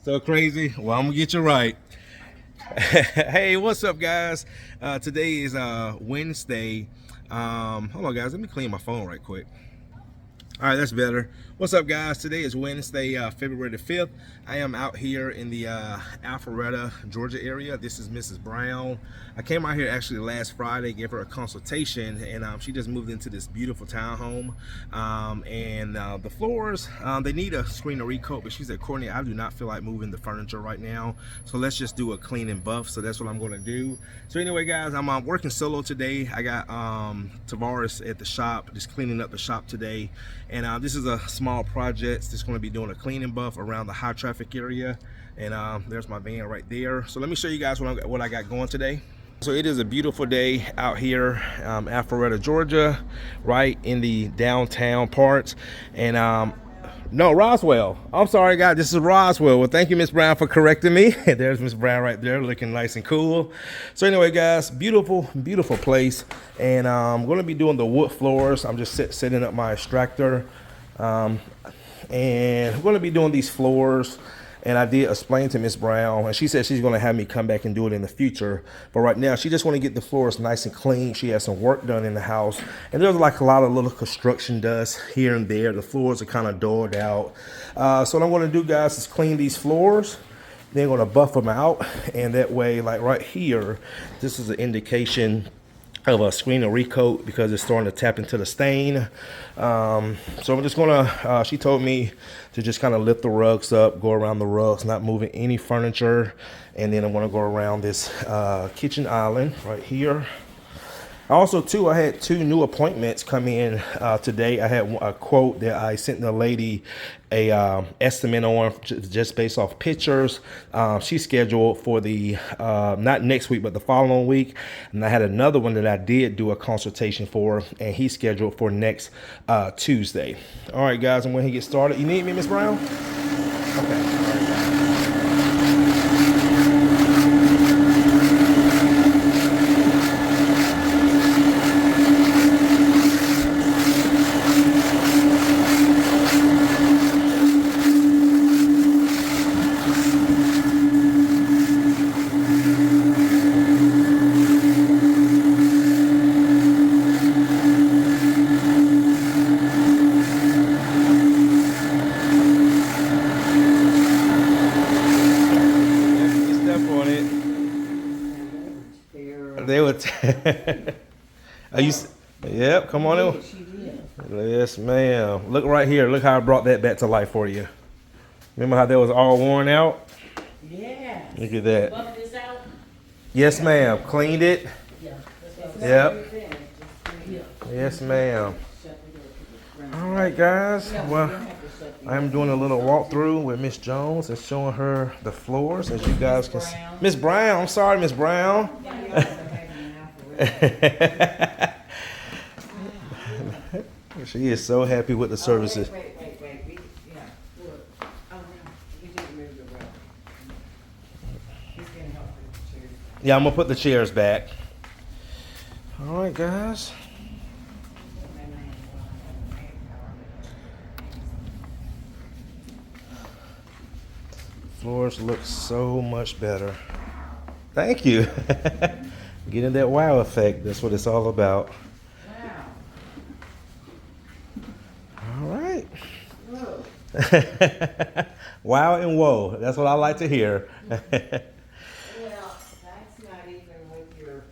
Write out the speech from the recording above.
So crazy. Well, I'm gonna get you right. Hey, what's up, guys? Today is Wednesday. Hold on, guys. Let me clean my phone right quick. All right, that's better. What's up, guys? Today is Wednesday, February the 5th. I am out here in the Alpharetta, Georgia area. This is Mrs. Brown. I came out here actually last Friday, gave her a consultation, and she just moved into this beautiful townhome. The floors, they need a screen or recoat, but she said, Courtney, I do not feel like moving the furniture right now, so let's just do a clean and buff. So that's what I'm going to do. So anyway, guys, I'm working solo today. I got Tavares at the shop, just cleaning up the shop today. And this is a small project. Just going to be doing a clean and buff around the high traffic area. And there's my van right there. So let me show you guys what I got going today. So it is a beautiful day out here, Alpharetta, Georgia, right in the downtown part. And no, Roswell. I'm sorry, guys. This is Roswell. Well, thank you, Miss Brown, for correcting me. There's Miss Brown right there, looking nice and cool. So anyway, guys, beautiful, beautiful place. And I'm going to be doing the wood floors. I'm just setting up my extractor. And I'm going to be doing these floors. And I did explain to Miss Brown, and she said she's going to have me come back and do it in the future. But right now, she just want to get the floors nice and clean. She has some work done in the house. And there's like a lot of little construction dust here and there. The floors are kind of doored out. So what I'm going to do, guys, is clean these floors. Then I'm going to buff them out. And that way, like right here, this is an indication of a screen or recoat because it's starting to tap into the stain. So I'm just gonna, she told me to just kind of lift the rugs up, go around the rugs, not moving any furniture. And then I'm gonna go around this kitchen island right here. Also, too, I had 2 new appointments come in today. I had a quote that I sent the lady a estimate on just based off pictures. She's scheduled for the, not next week, but the following week. And I had another one that I did do a consultation for, and he's scheduled for next Tuesday. All right, guys, I'm going to get started. You need me, Miss Brown? Okay. They would. Are you? Yep. Come on in. Yes, ma'am. Look right here. Look how I brought that back to life for you. Remember how that was all worn out? Yeah. Look at that. Buff this out? Yes, ma'am. Cleaned it. Yeah. Yep. Yes, ma'am. All right, guys. Well, I'm doing a little walkthrough with Miss Jones and showing her the floors, as you guys can see. Miss Brown. I'm sorry, Miss Brown. She is so happy with the services. Wait. Yeah, look. Oh, no. We didn't move the rug. He's going to help with the chairs. Yeah, I'm going to put the chairs back. All right, guys. Floors look so much better. Thank you. Getting that wow effect. That's what it's all about. Wow. All right. Whoa. Wow and whoa. That's what I like to hear. Well, that's not even with your